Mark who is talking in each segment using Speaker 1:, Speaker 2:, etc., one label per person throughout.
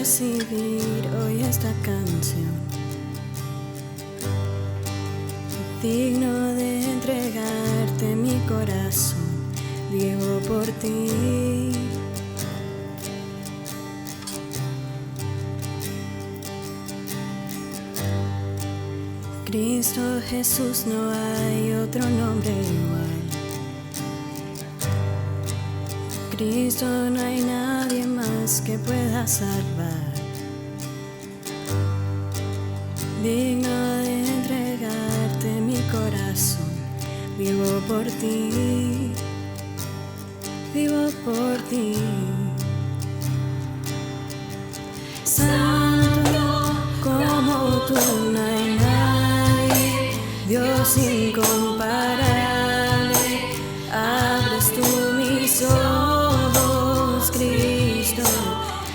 Speaker 1: recibir hoy esta canción, digno de entregarte mi corazón, vivo por ti. Cristo Jesús, no hay otro nombre igual. Cristo, no hay nadie más que pueda salvar, digno de entregarte mi corazón, vivo por ti, vivo por ti. Santo como tú no hay nadie, Dios incomparable, abres tú mis ojos, Cristo,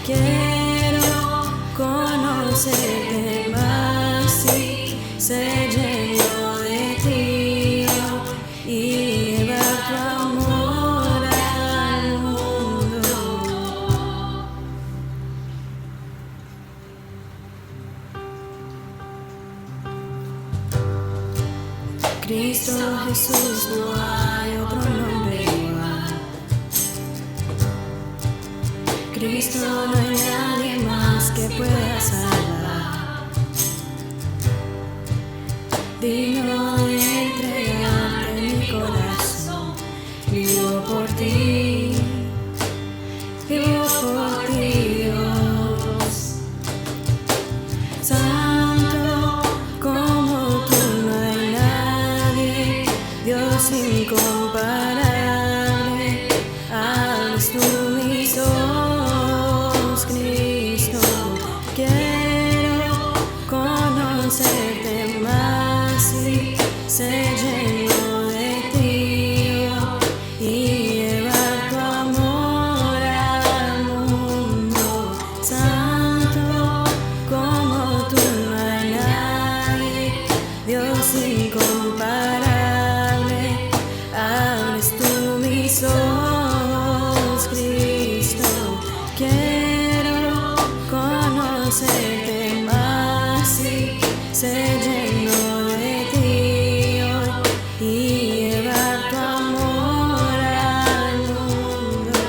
Speaker 1: quiero conocerte más y ser lleno de ti y llevar tu amor al mundo. Cristo Jesús, no hay otro nombre igual. Cristo, no hay nadie más que pueda salvar, digno de entregarte mi corazón, vivo por ti, vivo por ti, Dios. Santo como tú no hay nadie, Dios incomparable, abres tú mis ojos, Cristo, quiero conocerte más y ser lleno de ti y llevar tu amor al mundo. Santo como tú no hay nadie, Dios incomparable, abres tú mis ojos, Cristo, quiero conocerte más y ser lleno de ti y llevar tu amor al mundo.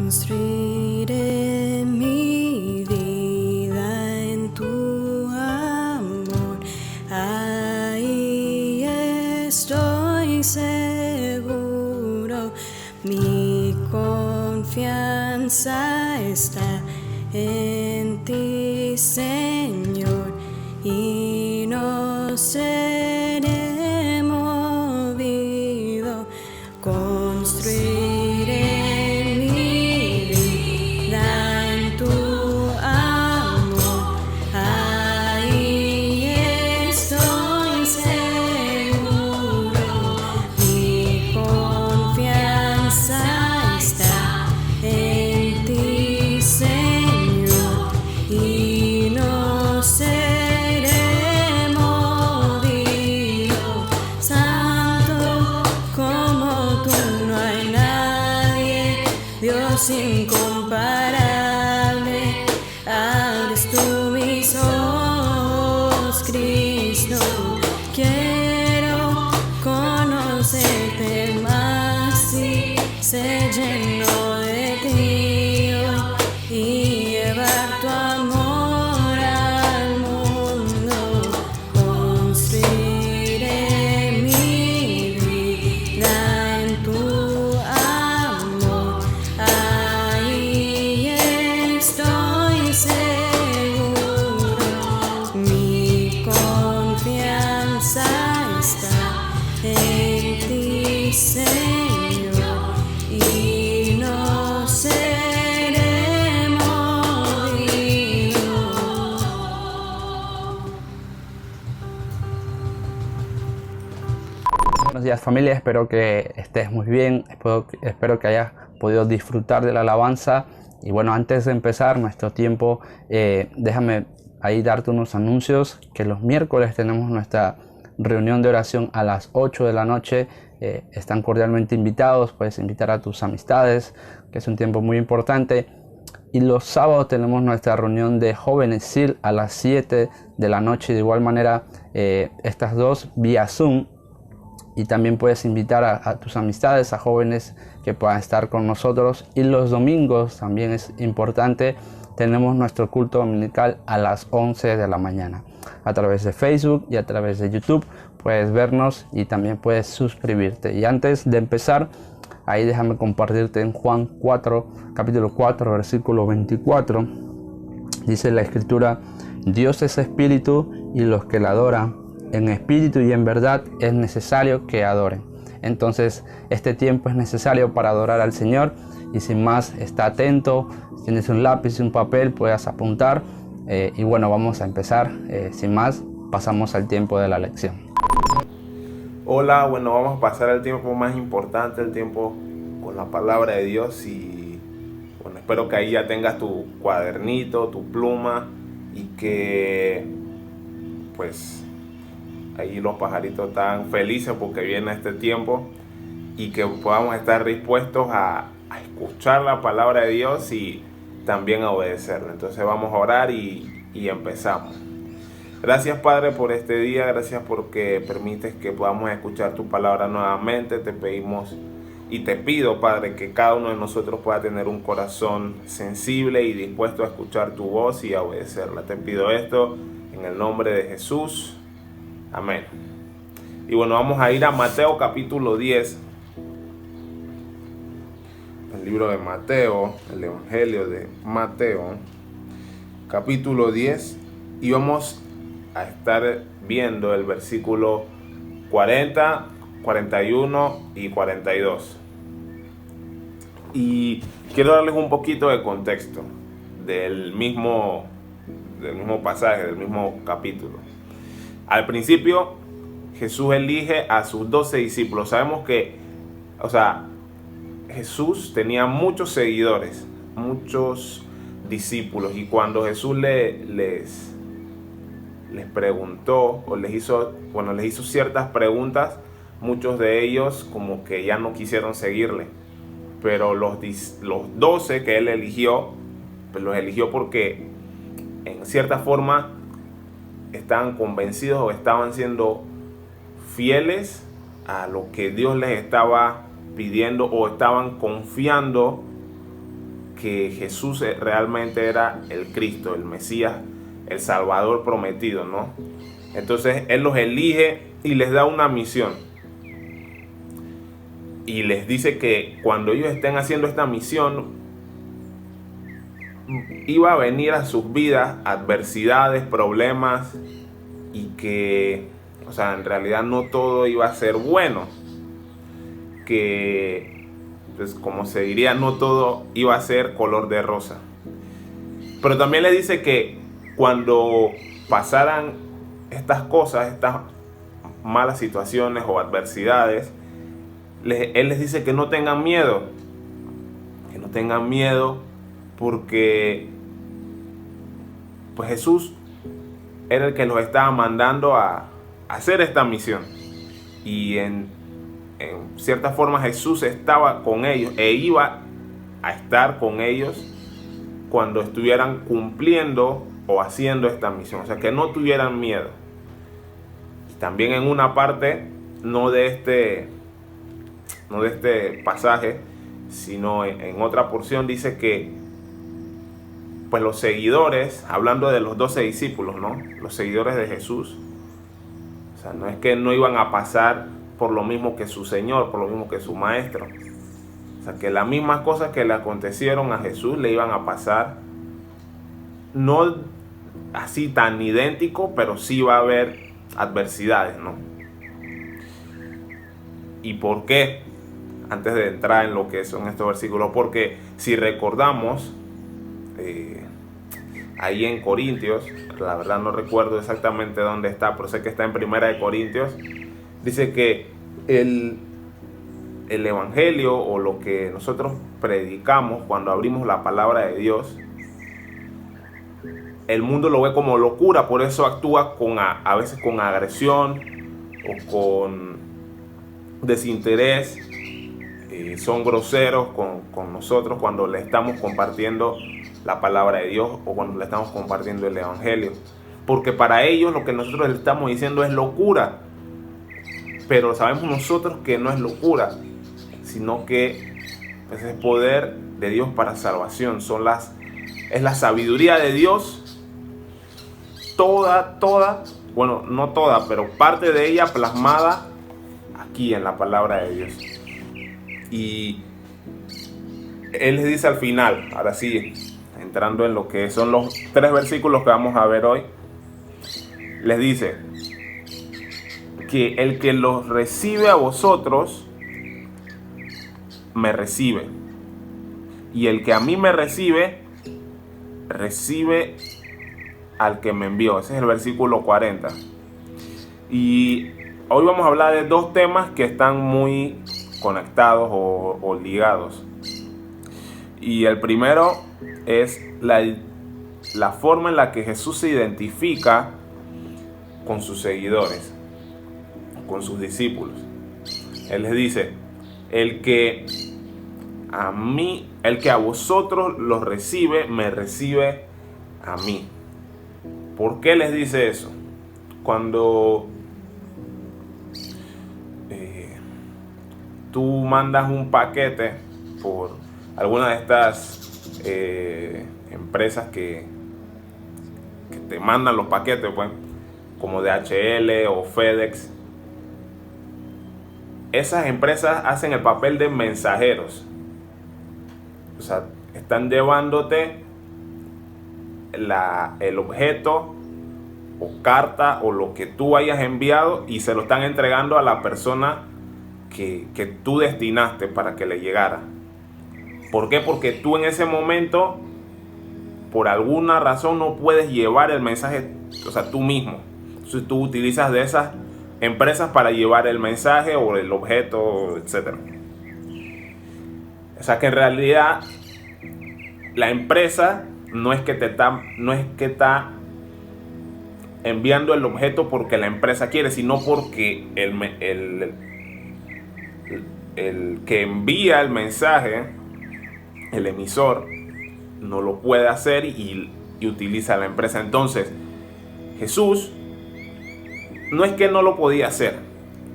Speaker 1: Construiré mi vida en tu amor, ahí estoy seguro, mi confianza está en ti, Señor, y no seré movido. Construiré mi vida en tu amor, ahí estoy seguro, mi confianza está en ti, Señor, y no seré movido. Santo como tú no hay nadie, Dios incomparable, abres tú mis ojos, Cristo, quiero conocerte más y ser lleno de ti y llevar tu amor al mundo. Construiré mi vida en tu amor, ahí estoy seguro, mi confianza está en ti, Señor, y
Speaker 2: Buenos días familia, espero que estés muy bien, espero que hayas podido disfrutar de la alabanza. Y bueno, antes de empezar nuestro tiempo, déjame ahí darte unos anuncios, que los miércoles tenemos nuestra reunión de oración a las 8 de la noche. Están cordialmente invitados, puedes invitar a tus amistades, que es un tiempo muy importante. Y los sábados tenemos nuestra reunión de jóvenes SEAL a las 7 de la noche. De igual manera, estas dos vía Zoom. Y también puedes invitar a tus amistades, a jóvenes que puedan estar con nosotros. Y los domingos también es importante. Tenemos nuestro culto dominical a las 11 de la mañana. A través de Facebook y a través de YouTube puedes vernos y también puedes suscribirte. Y antes de empezar, ahí déjame compartirte en Juan 4, capítulo 4, versículo 24. Dice la escritura: Dios es espíritu y los que la adoran en espíritu y en verdad es necesario que adoren. Entonces este tiempo es necesario para adorar al Señor. Y sin más, está atento. Si tienes un lápiz y un papel, puedas apuntar. Y bueno, vamos a empezar. Sin más, pasamos al tiempo de la lección.
Speaker 3: Hola, bueno, vamos a pasar al tiempo más importante, el tiempo con la palabra de Dios. Y bueno, espero que ahí ya tengas tu cuadernito, tu pluma, y que pues ahí los pajaritos están felices porque viene este tiempo, y que podamos estar dispuestos a escuchar la palabra de Dios y también a obedecerla. Entonces vamos a orar y empezamos. Gracias, Padre, por este día. Gracias porque permites que podamos escuchar tu palabra nuevamente. Te pedimos y te pido, Padre, que cada uno de nosotros pueda tener un corazón sensible y dispuesto a escuchar tu voz y a obedecerla. Te pido esto en el nombre de Jesús. Amén. Y bueno, vamos a ir a Mateo capítulo 10. El libro de Mateo, el Evangelio de Mateo, capítulo 10. Y vamos a estar viendo el versículo 40, 41 y 42. Y quiero darles un poquito de contexto del mismo pasaje, del mismo capítulo. Al principio, Jesús elige a sus 12 discípulos. Sabemos que, Jesús tenía muchos seguidores, muchos discípulos. Y cuando Jesús les preguntó, o les hizo ciertas preguntas, muchos de ellos como que ya no quisieron seguirle. Pero los 12 que él eligió, pues los eligió porque en cierta forma estaban convencidos o estaban siendo fieles a lo que Dios les estaba pidiendo, o estaban confiando que Jesús realmente era el Cristo, el Mesías, el Salvador prometido, ¿no? Entonces Él los elige y les da una misión. Y les dice que cuando ellos estén haciendo esta misión, iba a venir a sus vidas adversidades, problemas, y que, en realidad no todo iba a ser bueno. Que, pues, como se diría, no todo iba a ser color de rosa. Pero también le dice que cuando pasaran estas cosas, estas malas situaciones o adversidades, Él les dice que no tengan miedo. Que no tengan miedo porque pues Jesús era el que los estaba mandando a hacer esta misión. Y en cierta forma Jesús estaba con ellos e iba a estar con ellos cuando estuvieran cumpliendo o haciendo esta misión. O sea, que no tuvieran miedo. Y también en una parte, no de este pasaje, sino en otra porción, dice que pues los seguidores, hablando de los 12 discípulos, ¿no? Los seguidores de Jesús, no es que no iban a pasar por lo mismo que su Señor, por lo mismo que su Maestro. Que las mismas cosas que le acontecieron a Jesús le iban a pasar, no así tan idéntico, pero sí va a haber adversidades, ¿no? ¿Y por qué? Antes de entrar en lo que son estos versículos, porque si recordamos, ahí en Corintios, la verdad no recuerdo exactamente dónde está, pero sé que está en Primera de Corintios, dice que el evangelio o lo que nosotros predicamos cuando abrimos la palabra de Dios, el mundo lo ve como locura, por eso actúa a veces con agresión o con desinterés. Son groseros con nosotros cuando le estamos compartiendo la palabra de Dios o cuando le estamos compartiendo el evangelio, porque para ellos lo que nosotros le estamos diciendo es locura, pero sabemos nosotros que no es locura, sino que es el poder de Dios para salvación. Es la sabiduría de Dios, bueno, no toda, pero parte de ella plasmada aquí en la palabra de Dios. Y Él les dice al final, ahora sí, entrando en lo que son los 3 versículos que vamos a ver hoy, les dice que el que los recibe a vosotros, me recibe. Y el que a mí me recibe, recibe al que me envió. Ese es el versículo 40. Y hoy vamos a hablar de 2 temas que están muy conectados o ligados. Y el primero es la forma en la que Jesús se identifica con sus seguidores, con sus discípulos. Él les dice: el que a vosotros los recibe, me recibe a mí. ¿Por qué les dice eso? Cuando tú mandas un paquete por alguna de estas empresas que te mandan los paquetes, pues, como DHL o FedEx, esas empresas hacen el papel de mensajeros. O sea, están llevándote el objeto o carta o lo que tú hayas enviado y se lo están entregando a la persona que tú destinaste para que le llegara. ¿Por qué? Porque tú en ese momento, por alguna razón, no puedes llevar el mensaje, o sea, tú mismo. Entonces tú utilizas de esas empresas para llevar el mensaje o el objeto, etc. O sea que en realidad la empresa no es que está enviando el objeto porque la empresa quiere, sino porque el que envía el mensaje, el emisor, no lo puede hacer y utiliza la empresa. Entonces Jesús no es que no lo podía hacer,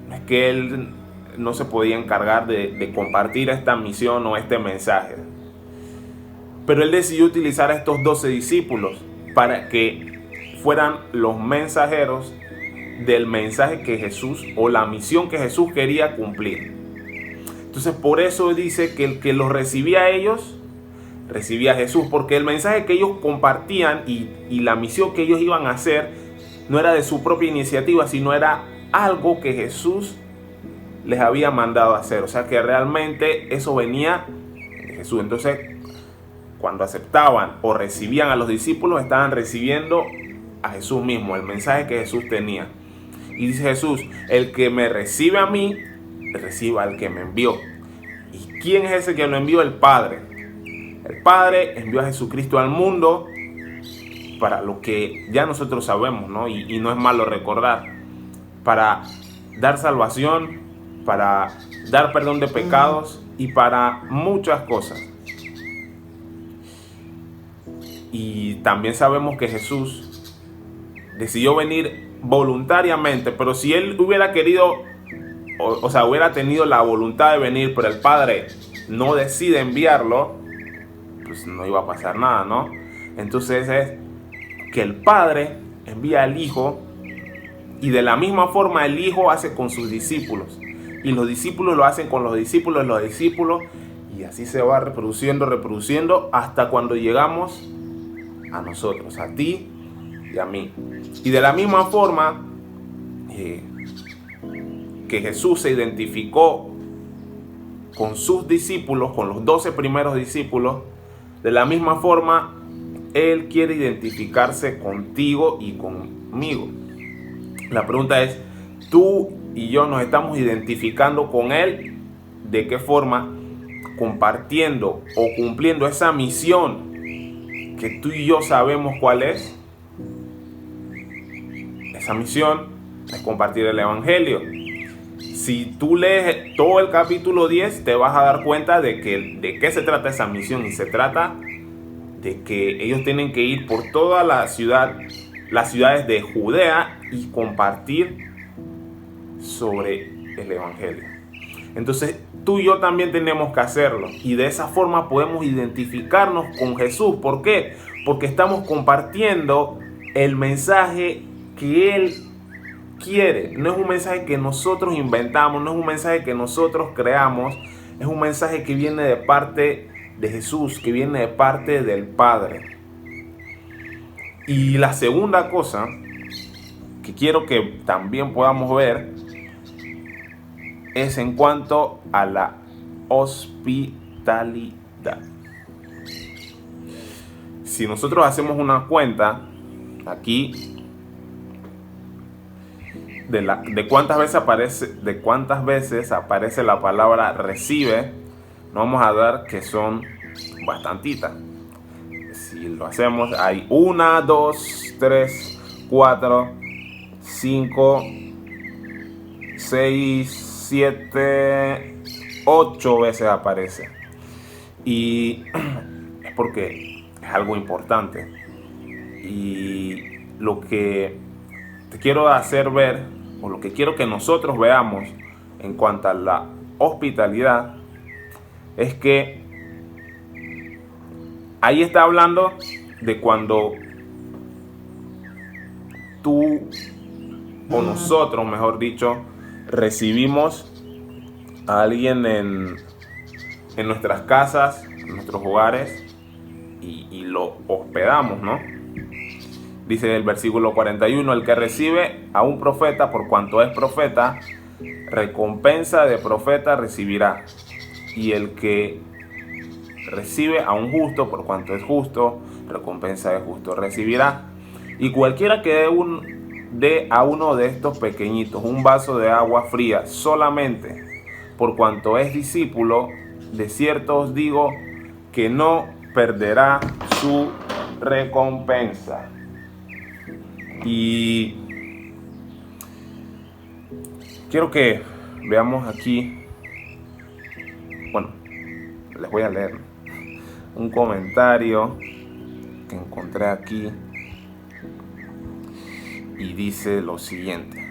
Speaker 3: no es que él no se podía encargar de compartir esta misión o este mensaje, pero él decidió utilizar a estos 12 discípulos para que fueran los mensajeros del mensaje que Jesús, o la misión que Jesús quería cumplir. Entonces por eso dice que el que los recibía a ellos, recibía a Jesús, porque el mensaje que ellos compartían y la misión que ellos iban a hacer no era de su propia iniciativa, sino era algo que Jesús les había mandado a hacer. O sea que realmente eso venía de Jesús. Entonces, cuando aceptaban o recibían a los discípulos, estaban recibiendo a Jesús mismo, el mensaje que Jesús tenía. Y dice Jesús: el que me recibe a mí, reciba al que me envió. ¿Y quién es ese que lo envió? El Padre. El Padre envió a Jesucristo al mundo para lo que ya nosotros sabemos, ¿no? Y no es malo recordar, para dar salvación, para dar perdón de pecados y para muchas cosas. Y también sabemos que Jesús decidió venir voluntariamente, pero si él hubiera querido, o sea, hubiera tenido la voluntad de venir, pero el Padre no decide enviarlo, pues no iba a pasar nada, ¿no? Entonces es que el Padre envía al Hijo, y de la misma forma el Hijo hace con sus discípulos, y los discípulos lo hacen con los discípulos, y así se va reproduciendo hasta cuando llegamos a nosotros, a ti y a mí. Y de la misma forma que Jesús se identificó con sus discípulos, con los 12 primeros discípulos, de la misma forma Él quiere identificarse contigo y conmigo. La pregunta es: ¿tú y yo nos estamos identificando con Él. ¿De qué forma? Compartiendo o cumpliendo esa misión que tú y yo sabemos cuál es. Esa misión es compartir el Evangelio. Si tú lees todo el capítulo 10, te vas a dar cuenta de qué se trata esa misión. Y se trata de que ellos tienen que ir por toda las ciudades de Judea y compartir sobre el Evangelio. Entonces tú y yo también tenemos que hacerlo, y de esa forma podemos identificarnos con Jesús. ¿Por qué? Porque estamos compartiendo el mensaje que Él quiere. No es un mensaje que nosotros inventamos, no es un mensaje que nosotros creamos, es un mensaje que viene de parte de Jesús, que viene de parte del Padre. Y la segunda cosa que quiero que también podamos ver es en cuanto a la hospitalidad. Si nosotros hacemos una cuenta aquí de cuántas veces aparece la palabra recibe, nos vamos a dar que son bastantitas. Si lo hacemos, hay 1, 2, 3, 4, 5, 6, 7, 8 veces aparece. Y es porque es algo importante. Y lo que te quiero hacer ver, o lo que quiero que nosotros veamos en cuanto a la hospitalidad, es que ahí está hablando de cuando tú, o nosotros, mejor dicho, recibimos a alguien en nuestras casas, en nuestros hogares, y lo hospedamos, ¿no? Dice el versículo 41, el que recibe a un profeta por cuanto es profeta, recompensa de profeta recibirá. Y el que recibe a un justo por cuanto es justo, recompensa de justo recibirá. Y cualquiera que dé a uno de estos pequeñitos un vaso de agua fría solamente por cuanto es discípulo, de cierto os digo que no perderá su recompensa. Y quiero que veamos aquí, bueno, les voy a leer un comentario que encontré aquí y dice lo siguiente.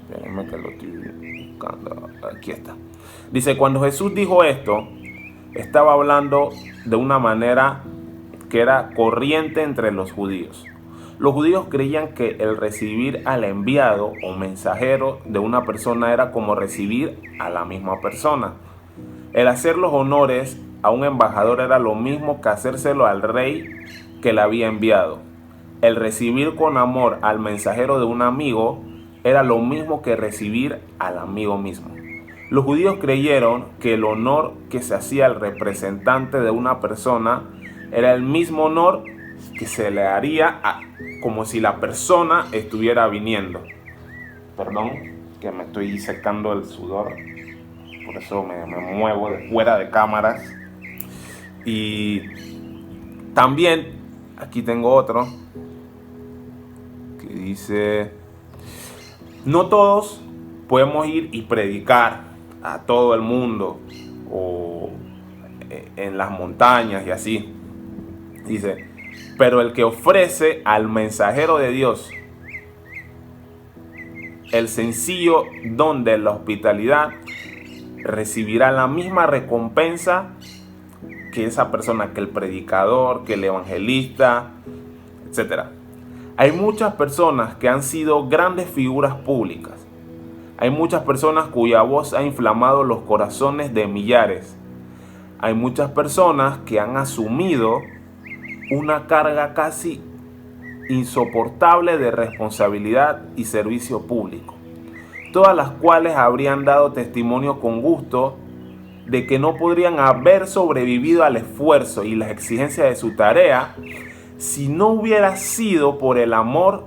Speaker 3: Espérenme que lo estoy buscando. Aquí está. Dice, cuando Jesús dijo esto, estaba hablando de una manera que era corriente entre los judíos. Los judíos creían que el recibir al enviado o mensajero de una persona era como recibir a la misma persona. El hacer los honores a un embajador era lo mismo que hacérselo al rey que le había enviado. El recibir con amor al mensajero de un amigo era lo mismo que recibir al amigo mismo. Los judíos creyeron que el honor que se hacía al representante de una persona era el mismo honor que se le haría como si la persona estuviera viniendo. Perdón, que me estoy secando el sudor, por eso me muevo de fuera de cámaras. Y también aquí tengo otro que dice, no todos podemos ir y predicar a todo el mundo o en las montañas y así. Dice, pero el que ofrece al mensajero de Dios el sencillo don de la hospitalidad recibirá la misma recompensa que esa persona, que el predicador, que el evangelista, etc. Hay muchas personas que han sido grandes figuras públicas. Hay muchas personas cuya voz ha inflamado los corazones de millares. Hay muchas personas que han asumido una carga casi insoportable de responsabilidad y servicio público, todas las cuales habrían dado testimonio con gusto de que no podrían haber sobrevivido al esfuerzo y las exigencias de su tarea si no hubiera sido por el amor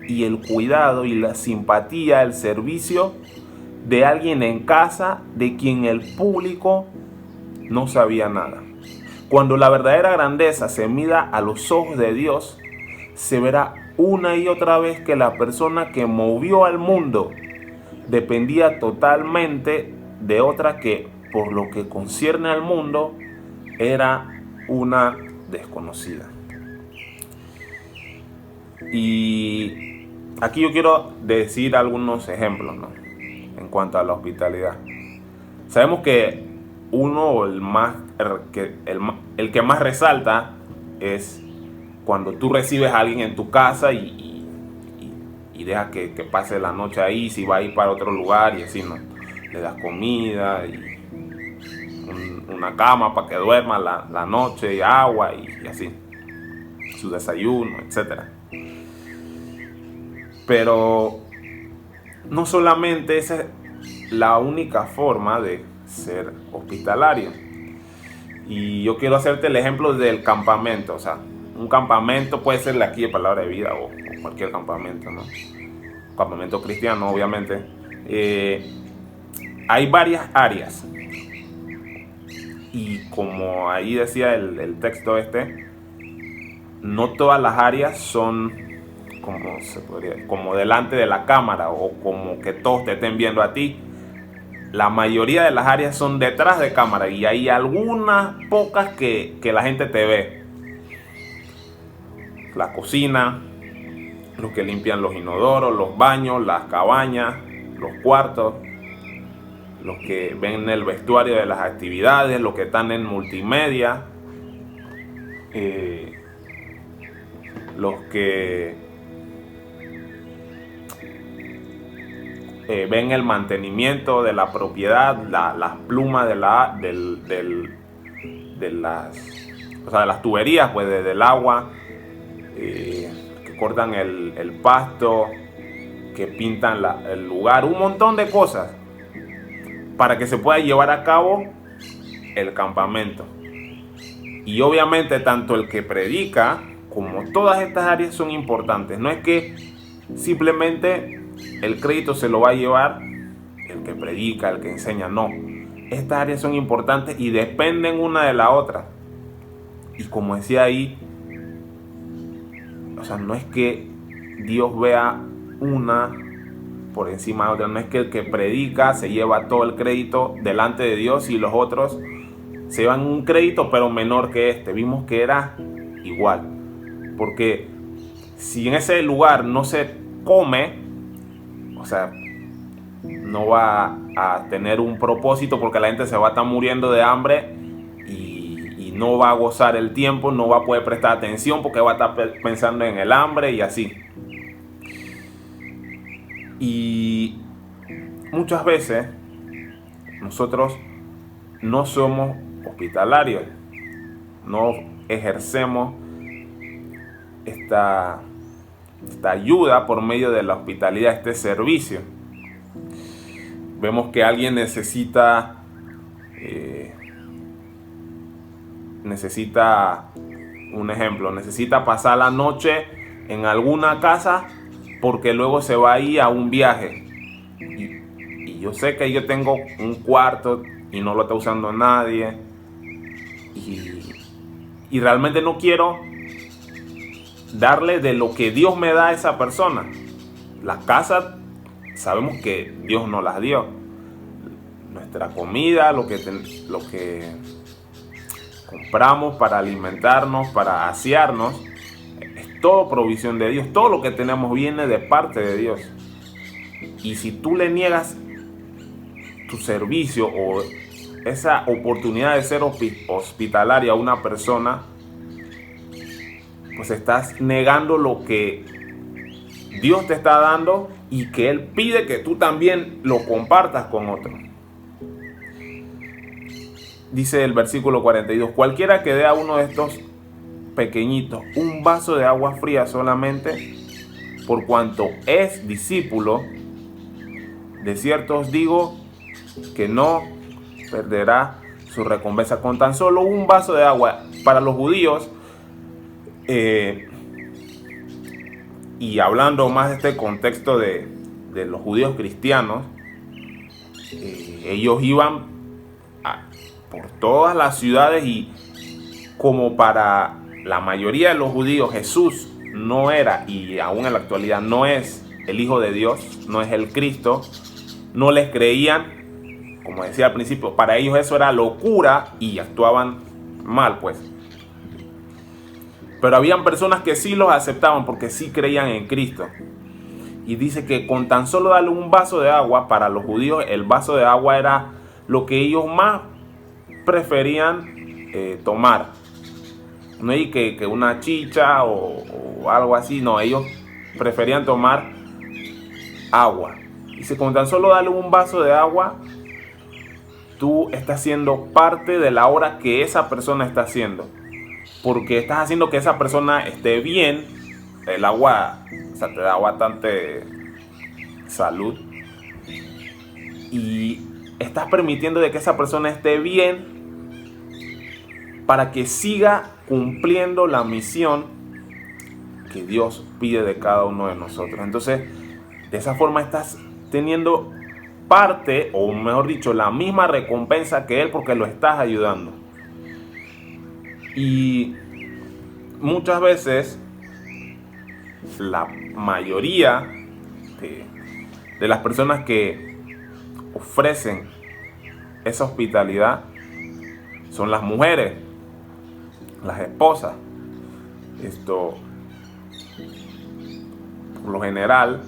Speaker 3: y el cuidado y la simpatía, el servicio de alguien en casa de quien el público no sabía nada. Cuando la verdadera grandeza se mida a los ojos de Dios, se verá una y otra vez que la persona que movió al mundo dependía totalmente de otra que, por lo que concierne al mundo, era una desconocida. Y aquí yo quiero decir algunos ejemplos, ¿no?, en cuanto a la hospitalidad. Sabemos que el que más resalta es cuando tú recibes a alguien en tu casa y dejas que pase la noche ahí, si va a ir para otro lugar y así, ¿no? Le das comida y una cama para que duerma la noche y agua y así, su desayuno, etcétera. Pero no solamente esa es la única forma de ser hospitalario. Y yo quiero hacerte el ejemplo del campamento. O sea, un campamento puede ser aquí de Palabra de Vida o cualquier campamento, ¿no? Campamento cristiano, obviamente. Hay varias áreas. Y como ahí decía el texto no todas las áreas son como delante de la cámara o como que todos te estén viendo a ti. La mayoría de las áreas son detrás de cámara y hay algunas pocas que la gente te ve. La cocina, los que limpian los inodoros, los baños, las cabañas, los cuartos, los que ven el vestuario de las actividades, los que están en multimedia, los que ven el mantenimiento de la propiedad, las plumas de las tuberías, pues del agua, que cortan el pasto, que pintan el lugar, un montón de cosas para que se pueda llevar a cabo el campamento. Y obviamente tanto el que predica como todas estas áreas son importantes. No es que simplemente el crédito se lo va a llevar el que predica, el que enseña, no. Estas áreas son importantes y dependen una de la otra. Y como decía ahí, o sea, no es que Dios vea una por encima de otra, no es que el que predica se lleva todo el crédito delante de Dios y los otros se llevan un crédito pero menor que este. Vimos que era igual, porque si en ese lugar no se come, o sea, no va a tener un propósito, porque la gente se va a estar muriendo de hambre y no va a gozar el tiempo, no va a poder prestar atención porque va a estar pensando en el hambre y así. Y muchas veces nosotros no somos hospitalarios, no ejercemos esta ayuda por medio de la hospitalidad, este servicio. Vemos que alguien necesita un ejemplo, necesita pasar la noche en alguna casa porque luego se va a ir a un viaje. Y yo sé que yo tengo un cuarto y no lo está usando nadie. Y realmente no quiero darle de lo que Dios me da a esa persona. La casa sabemos que Dios nos las dio. Nuestra comida, lo que compramos para alimentarnos, para asearnos, es todo provisión de Dios. Todo lo que tenemos viene de parte de Dios. Y si tú le niegas tu servicio o esa oportunidad de ser hospitalaria a una persona, pues estás negando lo que Dios te está dando y que Él pide que tú también lo compartas con otros. Dice el versículo 42, cualquiera que dé a uno de estos pequeñitos un vaso de agua fría solamente, por cuanto es discípulo, de cierto os digo que no perderá su recompensa. Con tan solo un vaso de agua, para los judíos Y hablando más de este contexto de los judíos cristianos, ellos iban por todas las ciudades, y como para la mayoría de los judíos Jesús no era, y aún en la actualidad no es el Hijo de Dios, no es el Cristo, no les creían. Como decía al principio, para ellos eso era locura y actuaban mal, pues. Pero habían personas que sí los aceptaban porque sí creían en Cristo. Y dice que con tan solo darle un vaso de agua, para los judíos el vaso de agua era lo que ellos más preferían tomar. No hay que una chicha o algo así, no, ellos preferían tomar agua. Dice, con tan solo darle un vaso de agua, tú estás siendo parte de la obra que esa persona está haciendo, porque estás haciendo que esa persona esté bien. El agua, o sea, te da bastante salud, y estás permitiendo de que esa persona esté bien para que siga cumpliendo la misión que Dios pide de cada uno de nosotros. Entonces, de esa forma estás teniendo parte, o mejor dicho, la misma recompensa que Él, porque lo estás ayudando. Y muchas veces la mayoría de las personas que ofrecen esa hospitalidad son las mujeres, las esposas. Por lo general,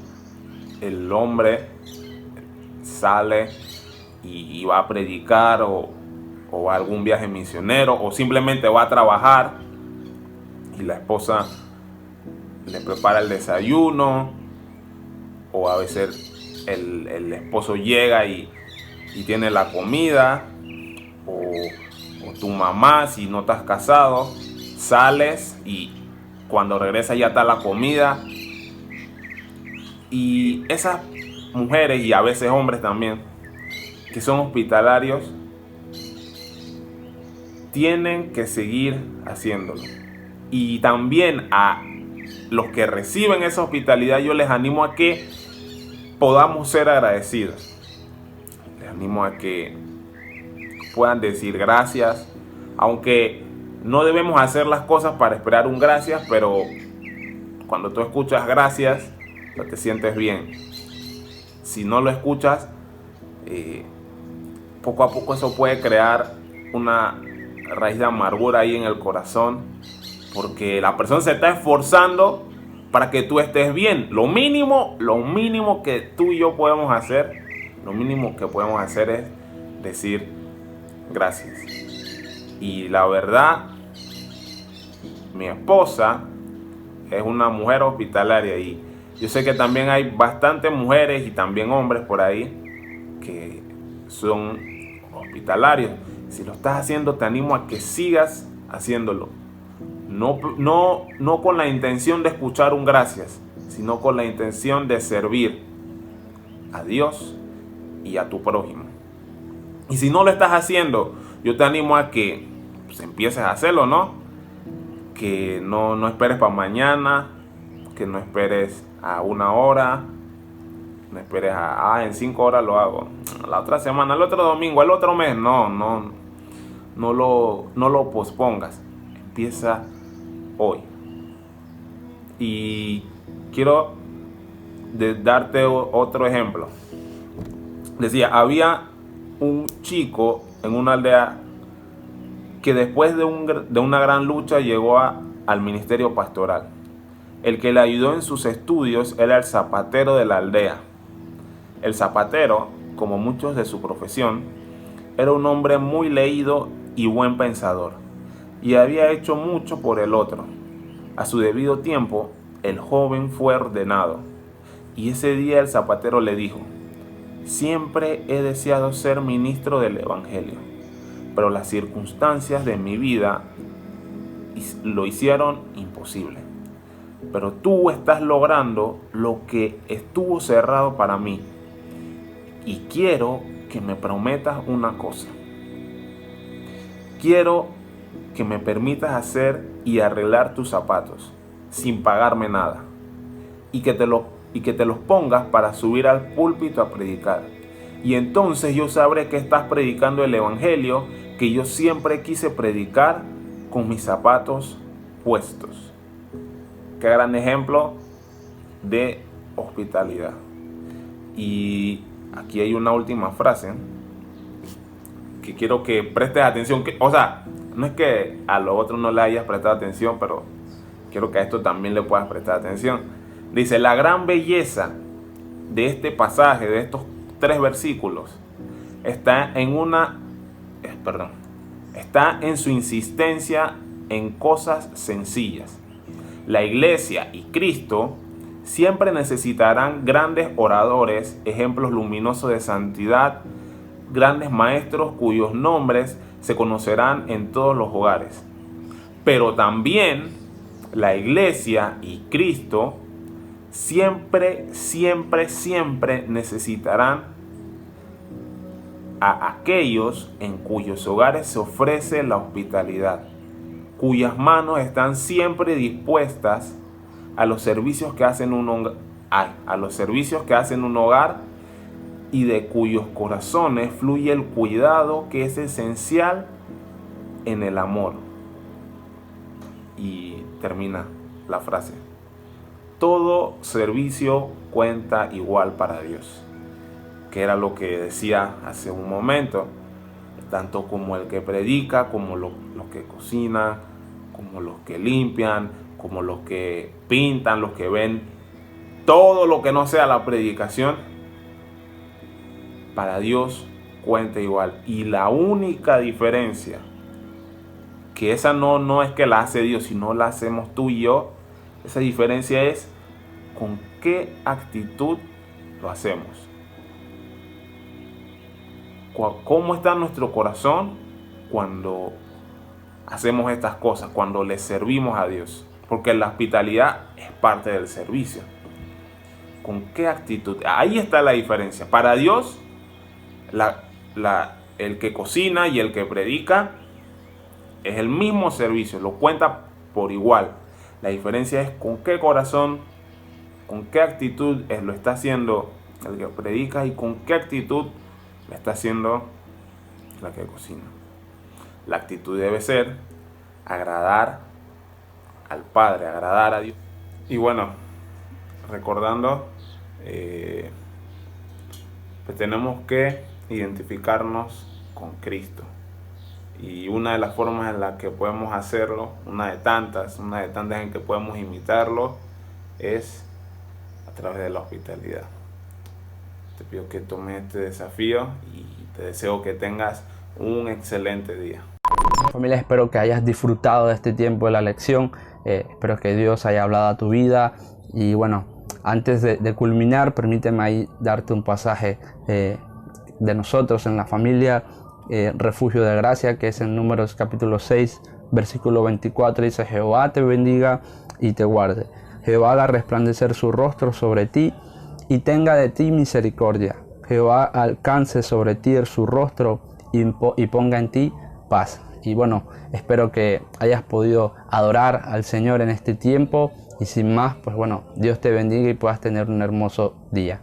Speaker 3: el hombre sale y va a predicar, o va a algún viaje misionero, o simplemente va a trabajar, y la esposa le prepara el desayuno, o a veces el esposo llega y tiene la comida, o tu mamá, si no estás casado, sales y cuando regresas ya está la comida. Y esas mujeres, y a veces hombres también, que son hospitalarios, tienen que seguir haciéndolo. Y también a los que reciben esa hospitalidad, yo les animo a que podamos ser agradecidos. Les animo a que puedan decir gracias, aunque no debemos hacer las cosas para esperar un gracias, pero cuando tú escuchas gracias, te sientes bien. Si no lo escuchas, poco a poco eso puede crear una raíz de amargura ahí en el corazón, porque la persona se está esforzando para que tú estés bien. Lo mínimo que tú y yo podemos hacer, es decir gracias. Y la verdad, mi esposa es una mujer hospitalaria, y yo sé que también hay bastantes mujeres y también hombres por ahí que son hospitalarios. Si lo estás haciendo, te animo a que sigas haciéndolo. No con la intención de escuchar un gracias, sino con la intención de servir a Dios y a tu prójimo. Y si no lo estás haciendo, yo te animo a que empieces a hacerlo, ¿no? Que no esperes para mañana, que no esperes a 1 hora, no esperes en 5 horas lo hago, la otra semana, el otro domingo, el otro mes. No lo pospongas. Empieza hoy. Y quiero darte otro ejemplo. Decía, había un chico en una aldea que después de una gran lucha llegó al ministerio pastoral. El que le ayudó en sus estudios era el zapatero de la aldea. El zapatero, como muchos de su profesión, era un hombre muy leído y buen pensador, y había hecho mucho por el otro. A su debido tiempo, el joven fue ordenado, y ese día el zapatero le dijo: siempre he deseado ser ministro del Evangelio, pero las circunstancias de mi vida lo hicieron imposible. Pero tú estás logrando lo que estuvo cerrado para mí, y quiero que me prometas una cosa. Quiero que me permitas hacer y arreglar tus zapatos sin pagarme nada. y que te los pongas para subir al púlpito a predicar. Y entonces yo sabré que estás predicando el evangelio que yo siempre quise predicar con mis zapatos puestos. Qué gran ejemplo de hospitalidad. Y aquí hay una última frase que quiero que prestes atención. O sea, no es que a lo otro no le hayas prestado atención, pero quiero que a esto también le puedas prestar atención. Dice, la gran belleza de este pasaje, de estos 3 versículos, está en su insistencia en cosas sencillas. La iglesia y Cristo siempre necesitarán grandes oradores, ejemplos luminosos de santidad, grandes maestros cuyos nombres se conocerán en todos los hogares. Pero también la iglesia y Cristo siempre necesitarán a aquellos en cuyos hogares se ofrece la hospitalidad, cuyas manos están siempre dispuestas a los servicios que hacen un hogar y de cuyos corazones fluye el cuidado que es esencial en el amor. Y termina la frase: todo servicio cuenta igual para Dios, que era lo que decía hace un momento, tanto como el que predica, como los que cocinan, como los que limpian, como los que pintan, los que ven, todo lo que no sea la predicación, para Dios cuenta igual. Y la única diferencia, que esa no es que la hace Dios, sino la hacemos tú y yo, esa diferencia es con qué actitud lo hacemos. ¿Cómo está nuestro corazón cuando hacemos estas cosas, cuando le servimos a Dios? Porque la hospitalidad es parte del servicio. ¿Con qué actitud? Ahí está la diferencia. Para Dios, el que cocina y el que predica es el mismo servicio, lo cuenta por igual. La diferencia es con qué corazón, con qué actitud lo está haciendo el que predica y con qué actitud lo está haciendo la que cocina. La actitud debe ser agradar al Padre, agradar a Dios. Y bueno, recordando, pues tenemos que identificarnos con Cristo. Y una de las formas en las que podemos hacerlo, una de tantas en que podemos imitarlo, es a través de la hospitalidad. Te pido que tomes este desafío y te deseo que tengas un excelente día.
Speaker 2: Familia, espero que hayas disfrutado de este tiempo de la lección. Espero que Dios haya hablado a tu vida. Y bueno, antes de culminar, permíteme ahí darte un pasaje de nosotros en la familia, Refugio de Gracia, que es en Números capítulo 6, versículo 24. Dice: Jehová te bendiga y te guarde. Jehová haga resplandecer su rostro sobre ti y tenga de ti misericordia. Jehová alcance sobre ti su rostro y ponga en ti paz. Y bueno, espero que hayas podido adorar al Señor en este tiempo. Y sin más, pues bueno, Dios te bendiga y puedas tener un hermoso día.